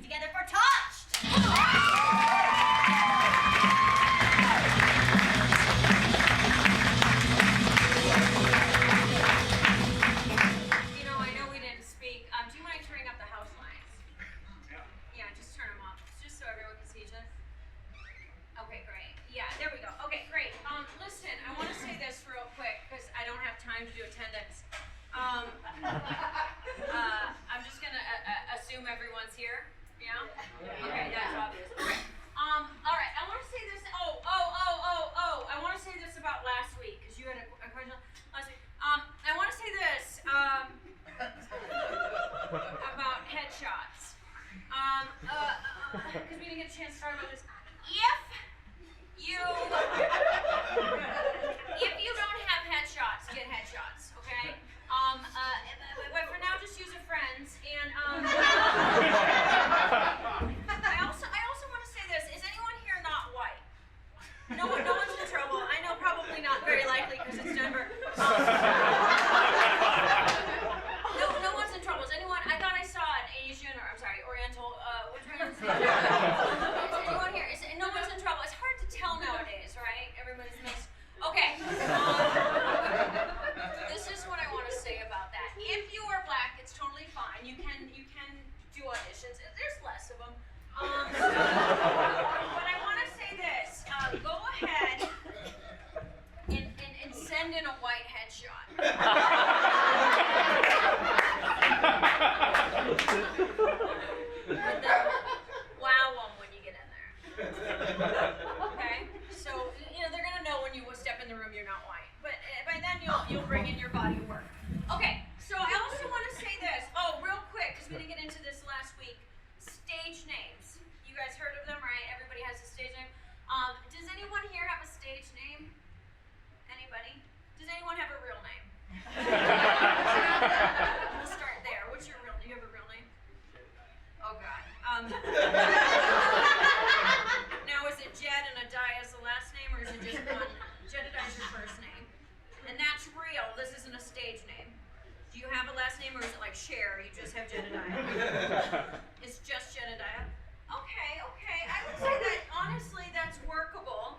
together for Touched! I know we didn't speak. Do you mind turning up the house lines? Yeah, just turn them up, just so everyone can see each other. Okay, great. Yeah, there we go. Okay, great. Listen, I want to say this real quick because I don't have time to do attendance. I'm just gonna assume everyone's here. Yeah. Okay, that's obvious. Okay. All right. I want to say this. I want to say this about last week because you had a question last week. I want to say this about headshots. Because we didn't get a chance to talk about this. If you don't have headshots, get headshots, okay? But for now, just use a friend's. And I also want to say this: is anyone here not white? No one's in trouble. I know, probably not very likely because it's Denver. No one's in trouble. Is anyone? I thought I saw an Asian, or I'm sorry, Oriental. Which one is it? Is anyone here? No one's in trouble. It's hard to tell nowadays, right? Everybody's mixed. Okay. This is what I want to say about that. If you are black, it's totally fine. You can do auditions. There's less of them. But I want to say this. Go ahead and send in a white headshot. And then wow them when you get in there. Okay? So, they're going to know when you step in the room you're not white. But by then you'll bring in your body of work. Okay, so I also want to say this. Oh, real quick, because we didn't get into this last week. Stage names. You guys heard of them, right? Everybody has a stage name. Does anyone here have a stage name? Anybody? Does anyone have a real name? We'll start there. What's your real name? Do you have a real name? Oh, God. Now, is it Jed and Adiah as the last name, or is it just one? Jedediah is your first name. And that's real. This isn't a stage name. Do you have a last name, or is it like Cher? You just have Jedediah? It's just Jedediah? Okay. I would say that, honestly, that's workable.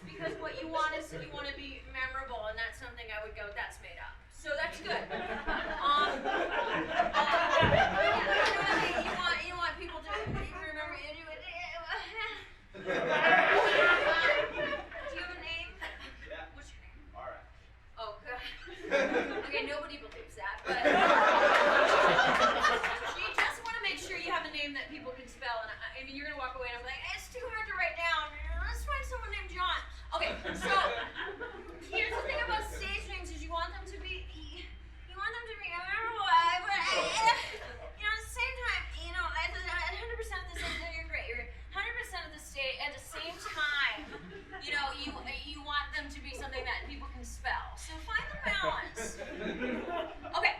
Because what you want is you want to be memorable, and that's something I would go, that's made up. So that's good. You want people to remember you. Do you have a name? Yeah. What's your name? All right. Oh, God. Okay, nobody believes that, but you just want to make sure you have a name that people can spell. And I mean, you're going to walk away and I'm like, it's too hard to write down. Let's find someone named John. Okay, so here's the thing about stage names is you want them to be memorable, but at the same time, at 100% of the stage, you're great. You're 100% of the stage. At the same time, you want them to be something that people can spell. So find the balance. Okay,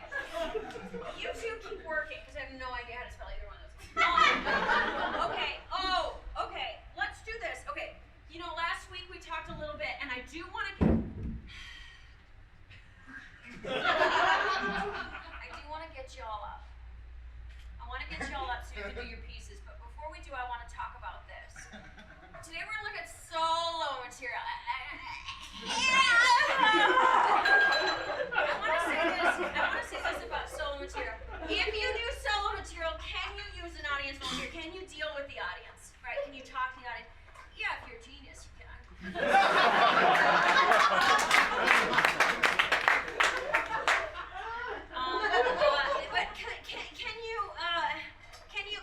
you two keep working because I have no idea how to spell either one of those. Okay. Let's do this. Okay, last week we talked a little bit, and I do want to. I do want to get y'all up. I want to get y'all up so you can do your pieces. But before we do, I want to talk about this. Today we're going to look at solo material. I want to say this about solo material. If you do solo material, can you use an audience volunteer? Can you deal with the audience? Right? Can you talk to the audience? Yeah, if you're a genius, you can. But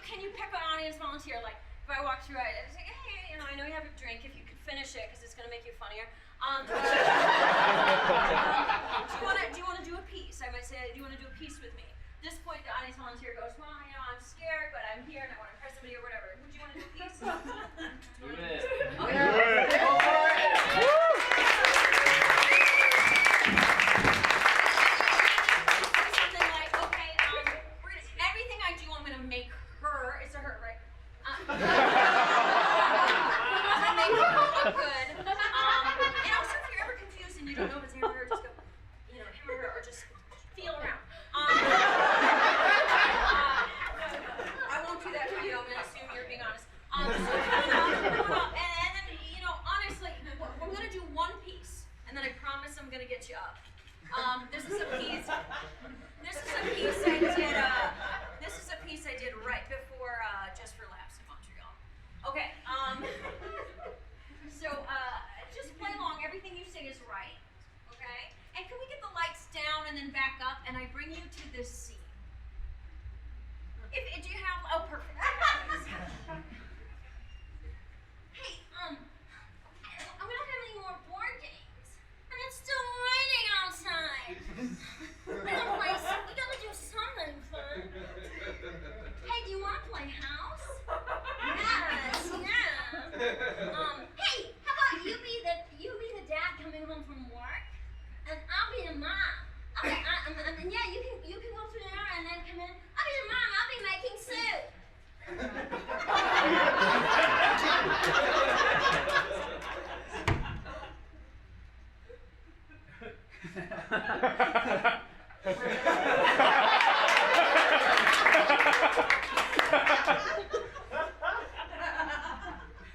can you pick an audience volunteer? Like, if I walk through, I say, hey, I know you have a drink. If you could finish it, because it's going to make you funnier. Do you want to do a piece? I might say, do you want to do a piece with me? At this point, the audience volunteer goes, well, I'm scared, but I'm here and I want to impress somebody or whatever. Would you want to do a piece? Do it. Okay. Do it. Go for it. Something like, okay, everything I do, I'm going to make her. It's a her, right? I'm going to make her look good. And also, if you're ever confused and you don't know if it's him or her, just go, him or her, or just feel around. being honest. So coming up, and then, honestly, I'm going to do one piece, and then I promise I'm going to get you up. This is a piece I did right before Just for Laughs in Montreal. Okay, so just play along. Everything you say is right, okay? And can we get the lights down and then back up, and I bring you to this scene? Do you have? Oh, perfect. Hey, we don't have any more board games, and it's still raining outside. We gotta do something fun. Hey, do you want to play house? Yes, yeah. Hey, how about you be the dad coming home from work, and I'll be the mom. Okay, and yeah, you can go through there and then come in. I'll be the mom. I'll be making soup.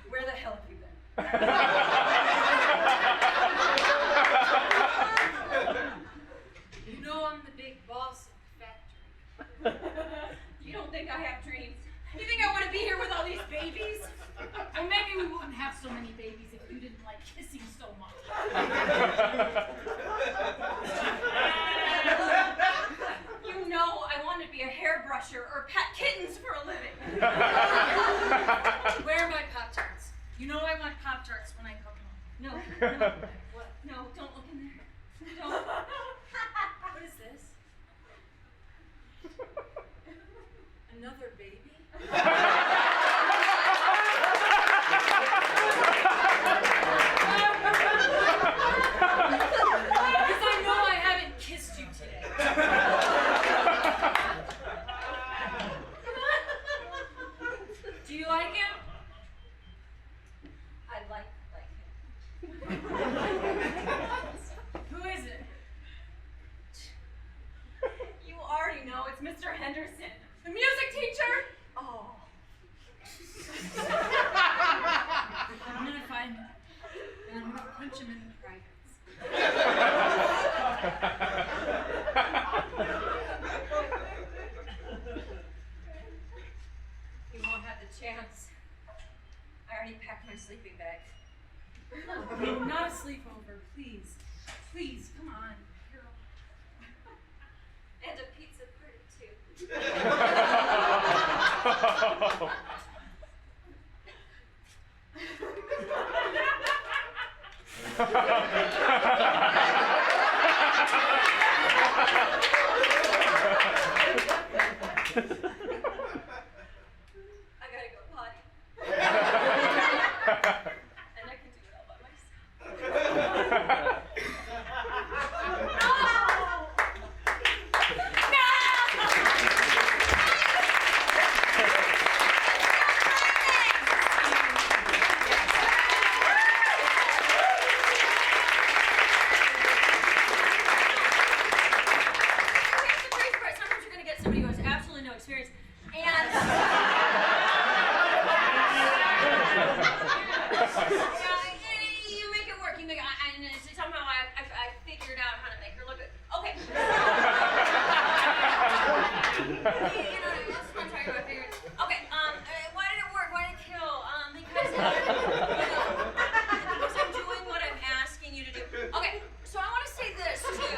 Where the hell have you been? You know I'm the big boss of the factory. You don't think I have dreams? You think I want to be here with all these babies? Well, maybe we wouldn't have so many babies if you didn't like kissing so much. You know I want to be a hairbrusher or pet kittens for a living. Where are my Pop-Tarts? You know I want Pop-Tarts when I come home. No. What? No, don't look in there. Don't. What is this? Another baby? Because I know I haven't kissed you today. Do you like him? I like him. Who is it? You already know it's Mr. Henderson. The music teacher? Oh. I'm gonna find him, and I'm gonna punch him in the privates. You won't have the chance. I already packed my sleeping bag. Okay, not a sleepover, please. Please, come on. Girl. And a pizza party, too. I gotta go potty. And I can do it all by myself. Somebody who has absolutely no experience, and you make it work. You make it, and somehow I figured out how to make her look good. Okay. That's what I'm talking about. Figuring. Okay. Why did it work? Why did it kill? Because I'm doing what I'm asking you to do. Okay. So I want to say this too.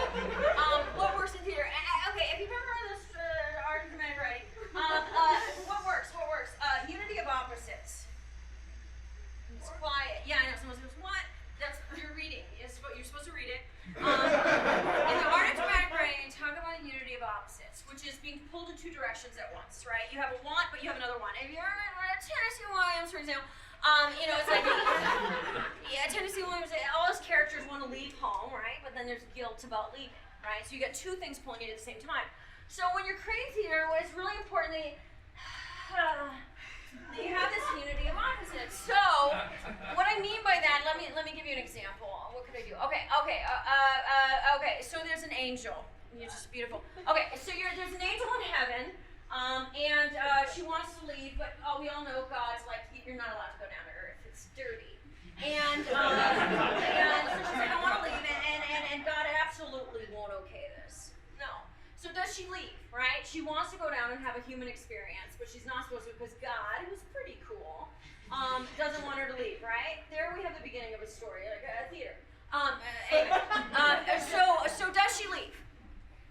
What works in theater? Okay. If you've ever heard of this art and dramatic writing, what works? What works? Unity of opposites. It's quiet. Yeah, I know. Someone says, "What?" That's you're reading. You're supposed to read it. In the art of dramatic writing, talk about unity of opposites, which is being pulled in two directions at once, right? You have a want, but you have another want. If you're Tennessee Williams, for example, it's like, Tennessee Williams, all his characters want to leave home, right? But then there's guilt about leaving, right? So you got two things pulling you at the same time. So when you're creating theater, it's really important that you have this unity of opposites. So what I mean by that, let me give you an example. What could I do? Okay. So there's an angel. You're just beautiful. Okay, so there's an angel in heaven. And she wants to leave, but we all know God's like, you're not allowed to go down to Earth. It's dirty. And so she's like, I want to leave, and God absolutely won't okay this. No. So does she leave, right? She wants to go down and have a human experience, but she's not supposed to because God, who's pretty cool, doesn't want her to leave, right? There we have the beginning of a story, like a theater. So does she leave?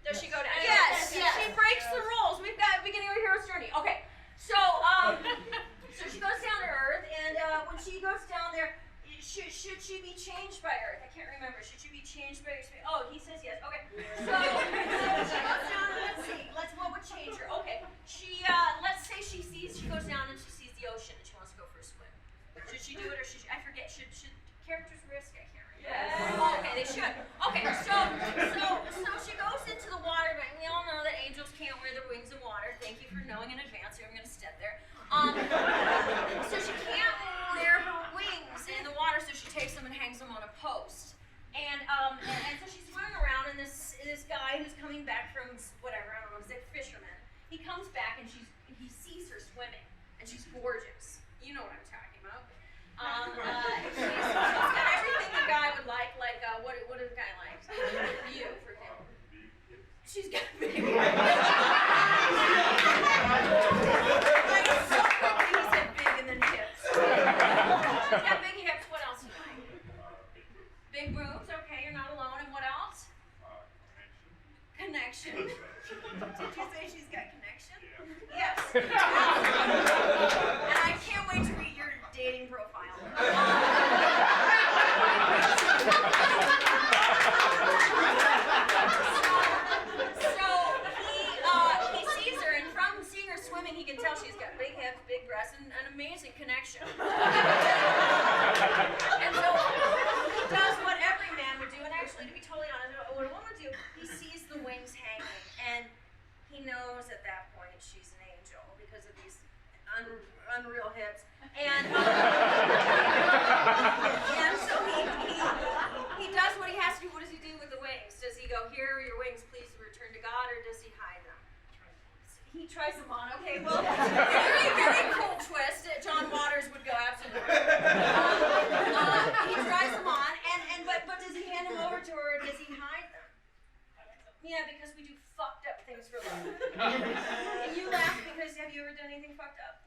Does she go down? Yes. She breaks the rules. We've got beginning of a hero's journey. Okay. So she goes down to Earth, and when she goes down there, should she be changed by Earth? I can't remember. Should she be changed by Earth? Oh, he says yes. Okay. So she goes down, and let's see. What would change her? Okay. Let's say she goes down and she sees the ocean and she wants to go for a swim. Should she do it or I forget. Should characters risk? I can't remember. Yes. Oh, okay, they should. Okay, so she goes into the water, but we all know that angels can't wear their wings in water. Thank you for knowing in advance. Here, I'm going to step there. So she can't wear her wings in the water, so she takes them and hangs them on a post. And so she's swimming around, and this guy who's coming back from whatever, I don't know, he's a fisherman. He comes back and he sees her swimming, and she's gorgeous. You know what I'm talking about. She's got everything the guy would like what does the guy like? You, for example. She's got big hips. Like, so quickly he said big and then hips. She's got big hips, what else do you like? Big boobs, okay, you're not alone. And what else? Connection. Did you say she's got connection? Yes. And I can't wait to read your dating profile. He sees her, and from seeing her swimming, he can tell she's got big hips, big breasts, and an amazing connection. And so he does what every man would do, and actually, to be totally honest, what a woman would do, he sees the wings hanging, and he knows at that point she's an angel because of these unreal hips. And so he does what he has to do. What does he do with the wings? Does he go, here are your wings, please return to God, or does he hide them? He tries them on. Okay, well, very, very cool twist. John Waters would go, absolutely. He tries them on, but does he hand them over to her, or does he hide them? Yeah, because we do fucked up things for love. And you laugh because have you ever done anything fucked up?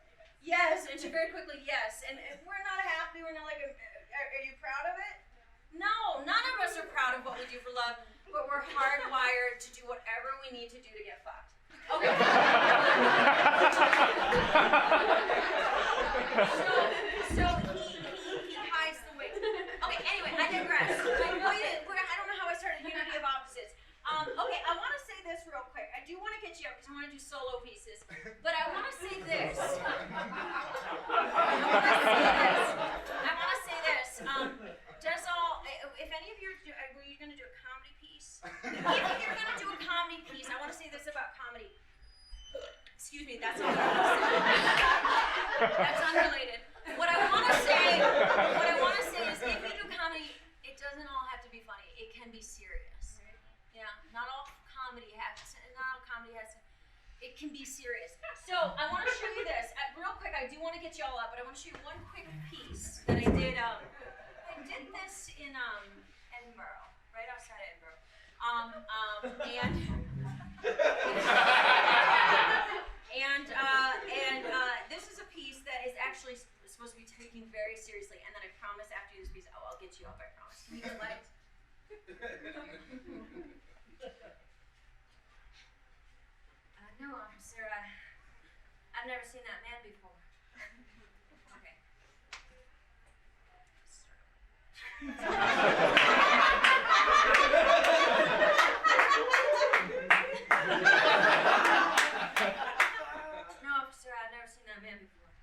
Yes, and she very quickly, yes. And we're not happy, we're not like, are you proud of it? No, none of us are proud of what we do for love, but we're hardwired to do whatever we need to do to get fucked. Okay. So he hides the wings. Okay, anyway, I digress. I don't know how I started Unity of Opposites. Okay, I want to say this real quick. I do want to get you up because I want to do solo pieces, but I want to say this. If any of you were you going to do a comedy piece? If you're going to do a comedy piece, I want to say this about comedy. Excuse me, that's unrelated. That's unrelated. What I want to say is, if you do comedy, it doesn't all have to be funny. It can be serious. Yeah, not all comedy has to. It can be serious. So I want to show you this real quick. I do want to get you all up, but I want to show you one quick piece that I did. I did this in Edinburgh, right outside Edinburgh, and this is a piece that is actually supposed to be taken very seriously. And then I promise after this piece, I'll get you up. I promise. Can you get lights? No, officer, I've never seen that man before. Okay. No, officer, I've never seen that man before.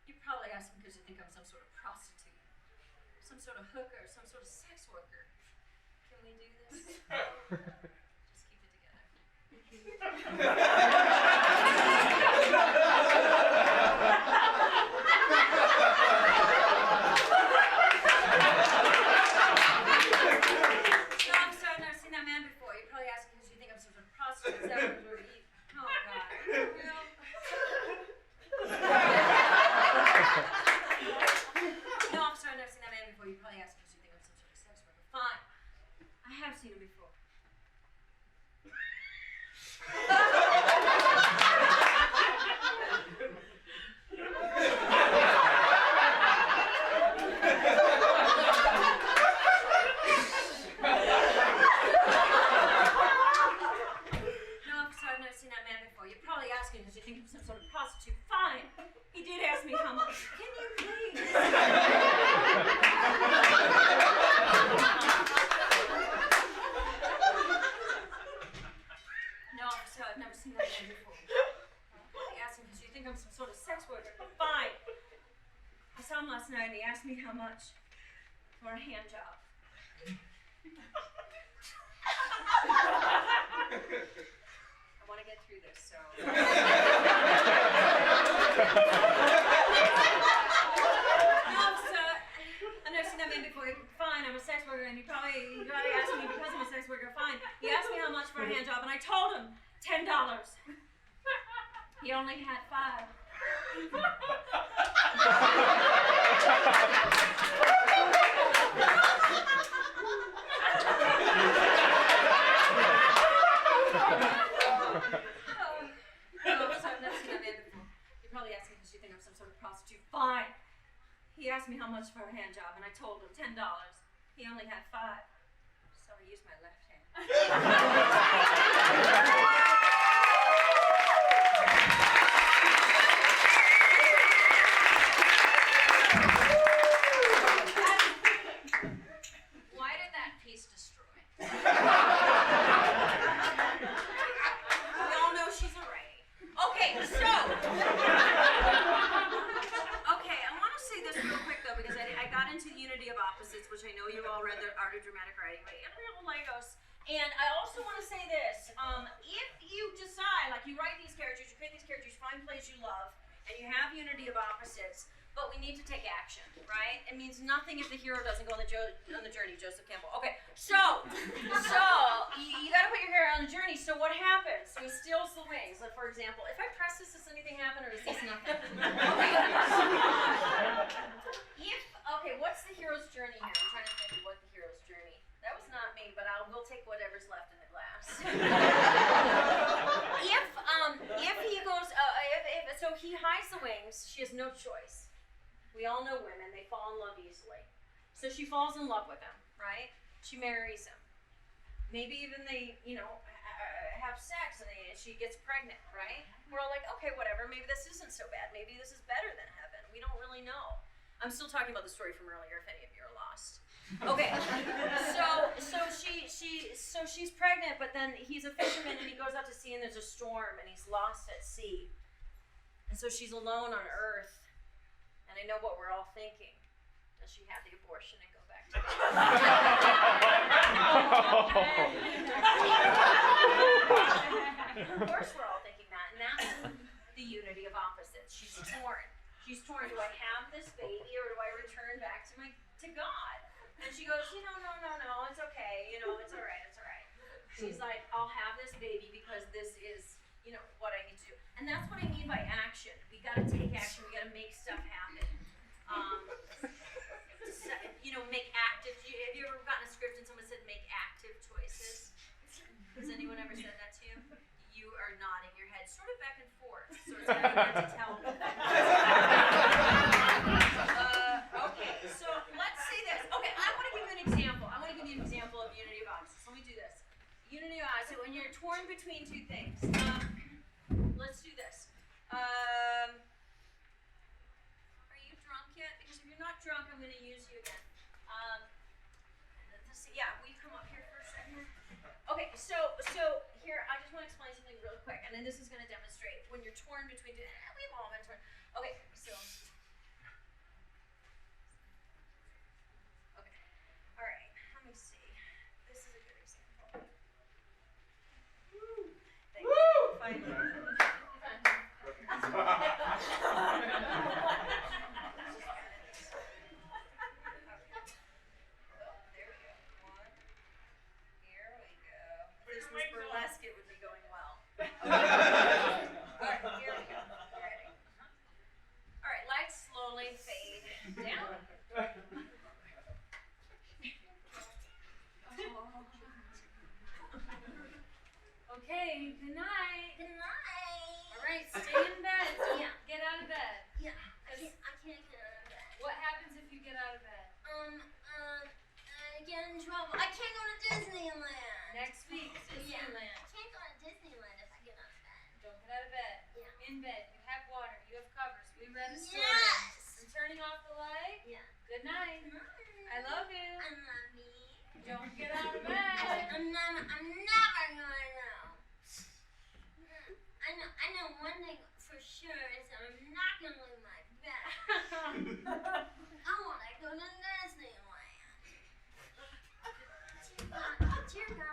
You're probably asking because you think I'm some sort of prostitute, some sort of hooker, some sort of sex worker. Can we do this? Just keep it together. No, I'm sorry, I've never seen that man before. You're probably asking because you think I'm some sort of prostitute. No, some sort of prostitute. Fine. He did ask me how much. Can you please? No, officer, I've never seen that man before. He asked him, because you think I'm some sort of sex worker. Fine. I saw him last night and he asked me how much for a hand job. I want to get through this, so. No, officer, I've never seen that man before. Fine, I'm a sex worker, and he probably asked me because I'm a sex worker. Fine. He asked me how much for a hand job, and I told him $10. He only had $5. Fine. He asked me how much for a hand job, and I told him $10. He only had $5, so I used my left hand. Why did that piece destroy? We all know she's a Ray. Okay, so. Because I got into Unity of Opposites, which I know you all read the Art of Dramatic Writing by Eveleth Legos. And I also want to say this, if you decide, like you write these characters, you create these characters, you find plays you love, and you have Unity of Opposites, but we need to take action, right? It means nothing if the hero doesn't go on the journey, Joseph Campbell. Okay, so you got to put your hero on the journey, so what happens? So he steals the wings. Like, for example, if I press this, does anything happen, or is this nothing? Okay, what's the hero's journey here? I'm trying to think of what the hero's journey. That was not me, but we'll take whatever's left in the glass. If he goes, so he hides the wings, she has no choice. We all know women, they fall in love easily. So she falls in love with him, right? She marries him. Maybe even they, have sex and she gets pregnant, right? We're all like, okay, whatever, maybe this isn't so bad. Maybe this is better than heaven. We don't really know. I'm still talking about the story from earlier, if any of you are lost. Okay, so she's pregnant, but then he's a fisherman and he goes out to sea and there's a storm and he's lost at sea. And so she's alone on earth. And I know what we're all thinking. Does she have the abortion and go back to Of course we're all thinking that. And that's the unity of opposites. She's torn. She's torn. Do I have this baby or do I return back to God? And she goes, no, it's okay. It's all right, it's all right. She's like, I'll have this baby because this is, what I need to do. And that's what I mean by action. We gotta take action. We gotta make stuff happen. Make active. Have you ever gotten a script and someone said make active choices? Has anyone ever said that to you? You are nodding your head, sort of back and forth. So it's kind of hard to tell. Okay, so let's say this. Okay, I want to give you an example. I want to give you an example of unity of opposites. Let me do this. Unity of opposites. When you're torn between two things. Let's do this. Are you drunk yet? Because if you're not drunk, I'm going to use you again. Yeah, will you come up here for a second? Okay, so here, I just want to explain something really quick, and then this is going to demonstrate when you're torn between two. We've all been torn. Okay, so. Okay, all right. Let me see. This is a good example. Woo! Thank you. Finally. Burlesque, it would be going well. Alright, here we go. Ready? Alright, lights slowly fade down. Okay, good night. Good night. have water. You have covers. We read the story. Yes. I'm turning off the light. Yeah. Good night. I love you. I love you. Don't get out of bed. I'm never going to. I know one thing for sure is that I'm not going to leave my bed. I want to go to Disneyland. Dear God,